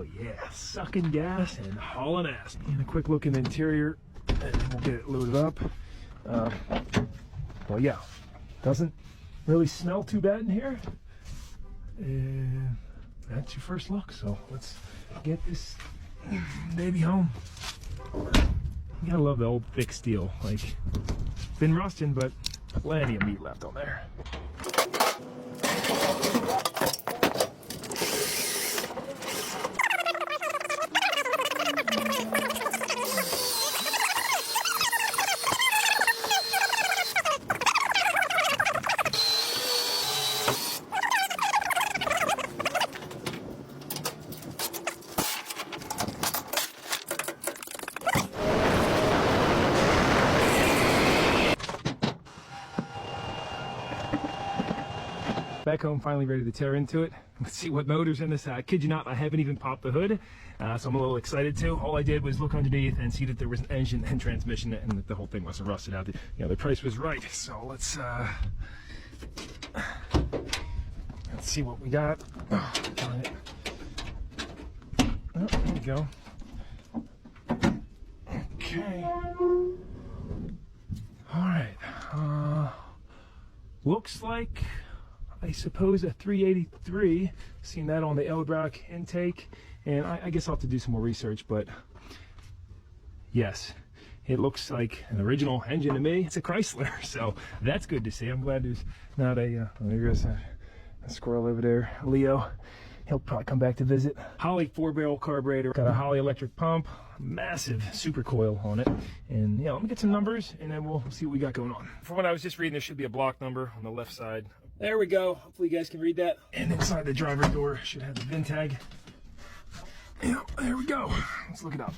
Oh yeah, sucking gas and hauling ass. And a quick look in the interior, and then we'll get it loaded up. Well, yeah, doesn't really smell too bad in here. And that's your first look. So let's get this baby home. You gotta love the old thick steel. Like, been rusting, but plenty of meat left on there. Back home, finally ready to tear into it. Let's see what motor's in this. I kid you not, I haven't even popped the hood, so I'm a little excited too. All I did was look underneath and see that there was an engine and transmission, and that the whole thing wasn't rusted out. The price was right. So let's see what we got. Oh, darn it. Oh, there we go. Okay. All right. Looks like, I suppose, a 383. Seen that on the Eldrock intake, and I guess I'll have to do some more research, but yes, it looks like an original engine to me. It's a Chrysler, so that's good to see. I'm glad there's not a, there's a squirrel over there, Leo. He'll probably come back to visit. Holley 4-barrel carburetor, got a Holley electric pump, massive super coil on it. And yeah, let me get some numbers and then we'll see what we got going on. From what I was just reading, there should be a block number on the left side. There we go. Hopefully you guys can read that. And inside the driver's door should have the VIN tag. Yep, there we go. Let's look it up.